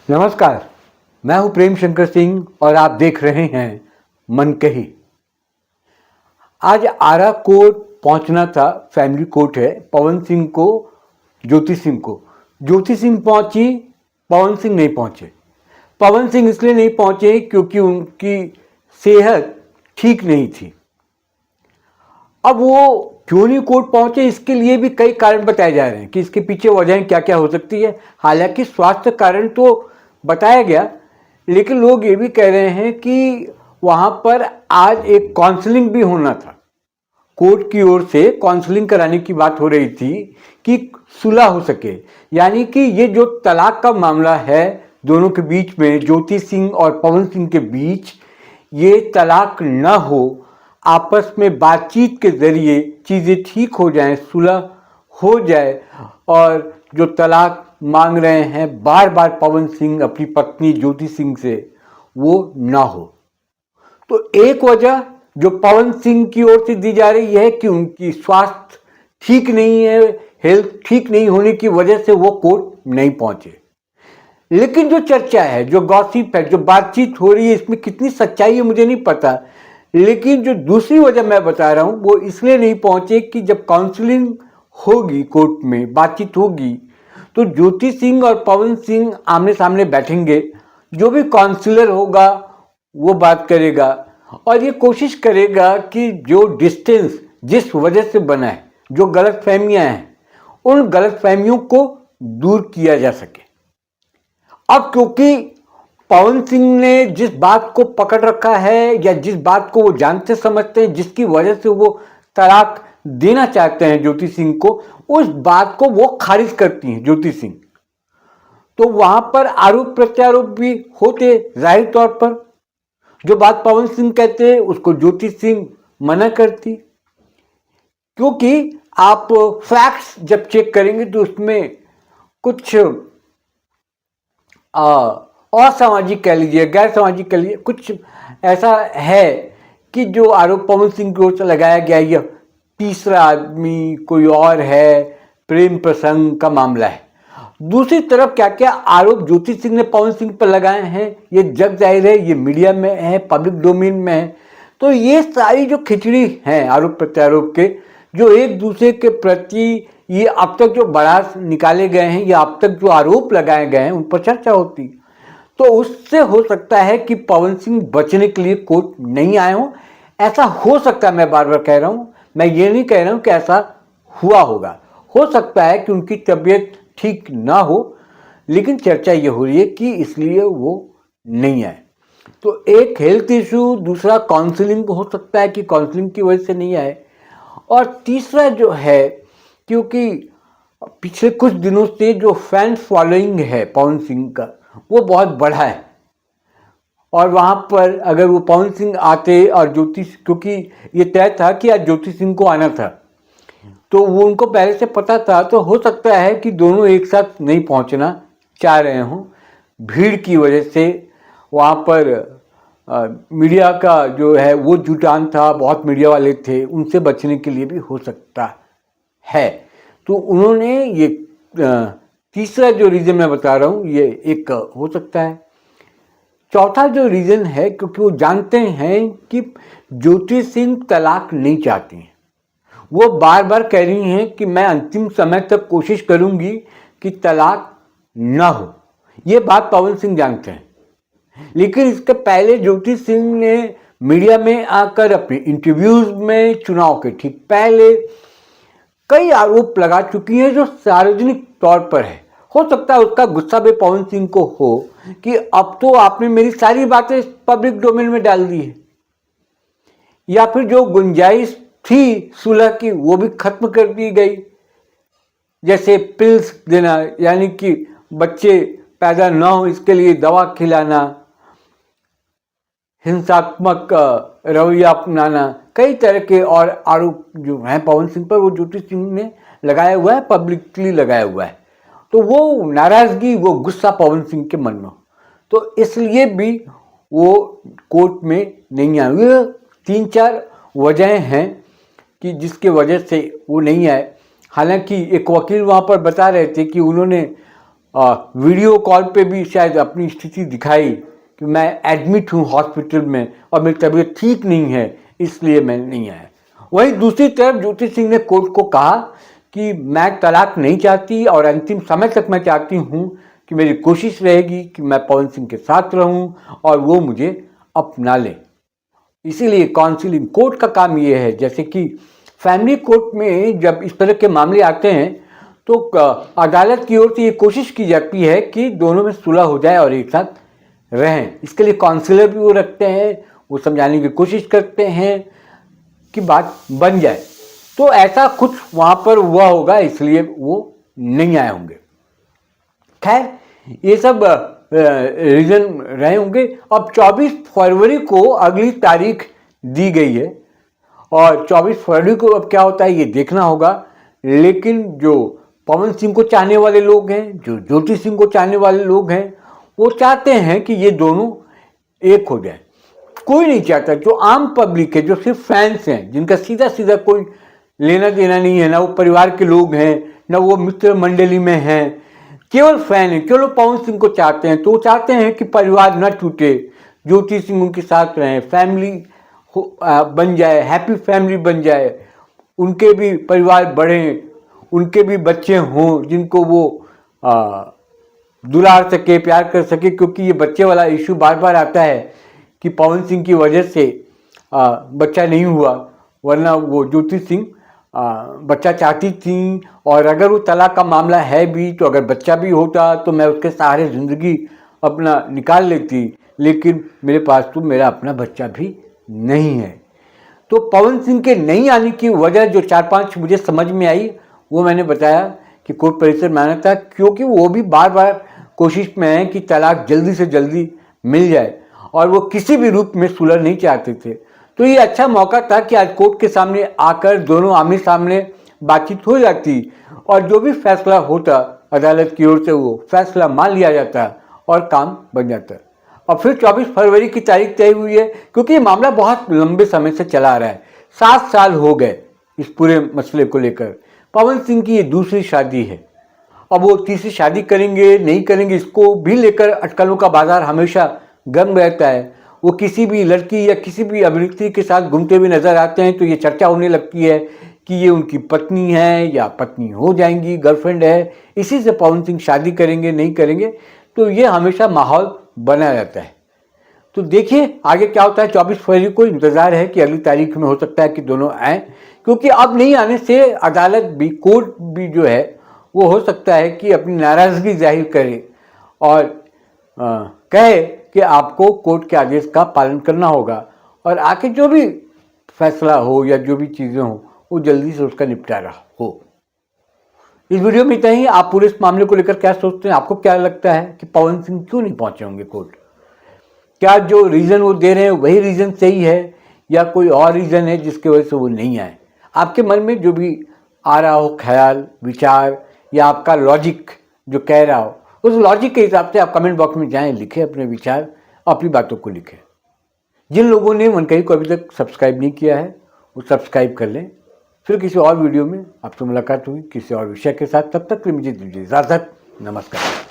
नमस्कार, मैं हूं प्रेम शंकर सिंह और आप देख रहे हैं मन कही। आज आरा कोर्ट पहुंचना था, फैमिली कोर्ट है, पवन सिंह को, ज्योति सिंह को। ज्योति सिंह पहुंची, पवन सिंह नहीं पहुंचे। पवन सिंह इसलिए नहीं पहुंचे क्योंकि उनकी सेहत ठीक नहीं थी। अब वो क्यों नहीं कोर्ट पहुंचे, इसके लिए भी कई कारण बताए जा रहे हैं कि इसके पीछे वजह क्या क्या हो सकती है। हालांकि स्वास्थ्य कारण तो बताया गया, लेकिन लोग ये भी कह रहे हैं कि वहां पर आज एक काउंसलिंग भी होना था। कोर्ट की ओर से काउंसलिंग कराने की बात हो रही थी कि सुलह हो सके, यानी कि ये जो तलाक का मामला है दोनों के बीच में, ज्योति सिंह और पवन सिंह के बीच, ये तलाक न हो, आपस में बातचीत के जरिए चीज़ें ठीक हो जाएं, सुलह हो जाए और जो तलाक मांग रहे हैं बार बार पवन सिंह अपनी पत्नी ज्योति सिंह से, वो ना हो। तो एक वजह जो पवन सिंह की ओर से दी जा रही है कि उनकी स्वास्थ्य ठीक नहीं है, हेल्थ ठीक नहीं होने की वजह से वो कोर्ट नहीं पहुंचे। लेकिन जो चर्चा है, जो गॉसिप है, जो बातचीत हो रही है, इसमें कितनी सच्चाई है मुझे नहीं पता। लेकिन जो दूसरी वजह मैं बता रहा हूं वो इसलिए नहीं पहुंचे कि जब काउंसलिंग होगी, कोर्ट में बातचीत होगी, तो ज्योति सिंह और पवन सिंह आमने सामने बैठेंगे। जो भी काउंसलर होगा वो बात करेगा और ये कोशिश करेगा कि जो डिस्टेंस जिस वजह से बना है, जो गलत फहमियाँ हैं, उन गलत फहमियों को दूर किया जा सके। अब क्योंकि पवन सिंह ने जिस बात को पकड़ रखा है या जिस बात को वो जानते समझते हैं, जिसकी वजह से वो तलाक देना चाहते हैं ज्योति सिंह को, उस बात को वो खारिज करती हैं ज्योति सिंह। तो वहां पर आरोप प्रत्यारोप भी होते जाहिर तौर पर। जो बात पवन सिंह कहते हैं उसको ज्योति सिंह मना करती, क्योंकि आप फैक्ट्स जब चेक करेंगे तो उसमें कुछ असामाजिक कह लीजिए, गैर सामाजिक कह लीजिए, कुछ ऐसा है कि जो आरोप पवन सिंह की ओर से लगाया गया, यह तीसरा आदमी कोई और है, प्रेम प्रसंग का मामला है। दूसरी तरफ क्या क्या आरोप ज्योति सिंह ने पवन सिंह पर लगाए हैं, ये जग जाहिर है, ये मीडिया में है, पब्लिक डोमेन में है। तो ये सारी जो खिचड़ी है आरोप प्रत्यारोप के, जो एक दूसरे के प्रति ये अब तक जो बरास निकाले गए हैं या अब तक जो आरोप लगाए गए हैं, उन पर चर्चा होती, तो उससे हो सकता है कि पवन सिंह बचने के लिए कोर्ट नहीं आए हों। ऐसा हो सकता है, मैं बार बार कह रहा हूं, मैं ये नहीं कह रहा हूं कि ऐसा हुआ होगा। हो सकता है कि उनकी तबीयत ठीक ना हो, लेकिन चर्चा ये हो रही है कि इसलिए वो नहीं आए। तो एक हेल्थ इशू, दूसरा काउंसलिंग हो सकता है कि काउंसलिंग की वजह से नहीं आए, और तीसरा जो है, क्योंकि पिछले कुछ दिनों से जो फैन फॉलोइंग है पवन सिंह का, वो बहुत बढ़ा है। और वहाँ पर अगर वो पवन सिंह आते और ज्योति, क्योंकि ये तय था कि आज ज्योति सिंह को आना था, तो वो उनको पहले से पता था, तो हो सकता है कि दोनों एक साथ नहीं पहुँचना चाह रहे हों। भीड़ की वजह से वहाँ पर मीडिया का जो है वो जुटान था, बहुत मीडिया वाले थे, उनसे बचने के लिए भी हो सकता है। तो उन्होंने ये तीसरा जो रीज़न मैं बता रहा हूँ, ये एक हो सकता है। चौथा जो रीज़न है, क्योंकि वो जानते हैं कि ज्योति सिंह तलाक नहीं चाहती हैं। वो बार बार कह रही हैं कि मैं अंतिम समय तक कोशिश करूंगी कि तलाक ना हो। ये बात पवन सिंह जानते हैं। लेकिन इसके पहले ज्योति सिंह ने मीडिया में आकर अपने इंटरव्यूज में, चुनाव के ठीक पहले, कई आरोप लगा चुकी हैं जो सार्वजनिक तौर पर है। हो सकता है उसका गुस्सा भी पवन सिंह को हो कि अब तो आपने मेरी सारी बातें पब्लिक डोमेन में डाल दी है, या फिर जो गुंजाइश थी सुलह की वो भी खत्म कर दी गई। जैसे पिल्स देना, यानी कि बच्चे पैदा ना हो इसके लिए दवा खिलाना, हिंसात्मक रवैया अपनाना, कई तरह के और आरोप जो हैं पवन सिंह पर, वो ज्योति सिंह ने लगाया हुआ है, पब्लिकली लगाया हुआ है। तो वो नाराजगी, वो गुस्सा पवन सिंह के मन में हो, तो इसलिए भी वो कोर्ट में नहीं आए। ये 3-4 वजह हैं कि जिसके वजह से वो नहीं आए। हालांकि एक वकील वहाँ पर बता रहे थे कि उन्होंने वीडियो कॉल पे भी शायद अपनी स्थिति दिखाई कि मैं एडमिट हूँ हॉस्पिटल में और मेरी तबीयत ठीक नहीं है, इसलिए मैं नहीं आया। वहीं दूसरी तरफ ज्योति सिंह ने कोर्ट को कहा कि मैं तलाक नहीं चाहती और अंतिम समय तक मैं चाहती हूँ कि मेरी कोशिश रहेगी कि मैं पवन सिंह के साथ रहूँ और वो मुझे अपना ले। इसीलिए काउंसिलिंग कोर्ट का काम ये है, जैसे कि फैमिली कोर्ट में जब इस तरह के मामले आते हैं तो अदालत की ओर से ये कोशिश की जाती है कि दोनों में सुलह हो जाए और एक साथ रहें। इसके लिए काउंसलर भी वो रखते हैं, वो समझाने की कोशिश करते हैं कि बात बन जाए। तो ऐसा कुछ वहाँ पर हुआ होगा, इसलिए वो नहीं आए होंगे। खैर, ये सब रीज़न रहे होंगे। अब 24 फरवरी को अगली तारीख दी गई है और 24 फरवरी को अब क्या होता है ये देखना होगा। लेकिन जो पवन सिंह को चाहने वाले लोग हैं, जो ज्योति सिंह को चाहने वाले लोग हैं, वो चाहते हैं कि ये दोनों एक हो जाए। कोई नहीं चाहता, जो आम पब्लिक है, जो सिर्फ फैंस हैं, जिनका सीधा सीधा कोई लेना देना नहीं है, ना वो परिवार के लोग हैं, ना वो मित्र मंडली में हैं, केवल फैन है, केवल पवन सिंह को चाहते हैं। तो वो चाहते हैं कि परिवार न टूटे, ज्योति सिंह उनके साथ रहें, फैमिली बन जाए, हैप्पी फैमिली बन जाए, उनके भी परिवार बढ़ें, उनके भी बच्चे हों जिनको वो दुलार सके, प्यार कर सके। क्योंकि ये बच्चे वाला इशू बार बार आता है कि पवन सिंह की वजह से बच्चा नहीं हुआ, वरना वो ज्योति सिंह बच्चा चाहती थी। और अगर वो तलाक का मामला है भी तो अगर बच्चा भी होता तो मैं उसके सहारे ज़िंदगी अपना निकाल लेती, लेकिन मेरे पास तो मेरा अपना बच्चा भी नहीं है। तो पवन सिंह के नहीं आने की वजह जो 4-5 मुझे समझ में आई, वो मैंने बताया कि कोर्ट परिसर में आना था, क्योंकि वो भी बार बार कोशिश में है कि तलाक जल्दी से जल्दी मिल जाए और वो किसी भी रूप में सुलह नहीं चाहते थे। तो ये अच्छा मौका था कि आज कोर्ट के सामने आकर दोनों आमने सामने बातचीत हो जाती और जो भी फैसला होता अदालत की ओर से वो फैसला मान लिया जाता और काम बन जाता। और फिर 24 फरवरी की तारीख तय हुई है, क्योंकि ये मामला बहुत लंबे समय से चला आ रहा है। 7 साल हो गए इस पूरे मसले को लेकर। पवन सिंह की ये दूसरी शादी है, अब वो तीसरी शादी करेंगे नहीं करेंगे, इसको भी लेकर अटकलों का बाजार हमेशा गर्म रहता है। वो किसी भी लड़की या किसी भी अभिनेत्री के साथ घूमते हुए नजर आते हैं तो ये चर्चा होने लगती है कि ये उनकी पत्नी है या पत्नी हो जाएंगी, गर्लफ्रेंड है, इसी से पवन सिंह शादी करेंगे नहीं करेंगे। तो ये हमेशा माहौल बना रहता है। तो देखिए आगे क्या होता है। 24 फरवरी को इंतज़ार है कि अगली तारीख में हो सकता है कि दोनों आएँ, क्योंकि अब नहीं आने से अदालत भी, कोर्ट भी जो है वो हो सकता है कि अपनी नाराज़गी जाहिर करे और कहे कि आपको कोर्ट के आदेश का पालन करना होगा और आके जो भी फैसला हो या जो भी चीज़ें हो वो जल्दी से उसका निपटारा हो। इस वीडियो में इतना ही। आप पूरे इस मामले को लेकर क्या सोचते हैं? आपको क्या लगता है कि पवन सिंह क्यों नहीं पहुंचे होंगे कोर्ट? क्या जो रीज़न वो दे रहे हैं वही रीज़न सही है या कोई और रीज़न है जिसकी वजह से वो नहीं आए? आपके मन में जो भी आ रहा हो ख्याल, विचार या आपका लॉजिक जो कह रहा हो, उस लॉजिक के हिसाब से आप कमेंट बॉक्स में जाएं, लिखें अपने विचार, अपनी बातों को लिखें। जिन लोगों ने मनकही को अभी तक सब्सक्राइब नहीं किया है वो सब्सक्राइब कर लें। फिर किसी और वीडियो में आपसे मुलाकात हुई किसी और विषय के साथ। तब तक के लिए मुझे दीजिए इजाज़त। नमस्कार।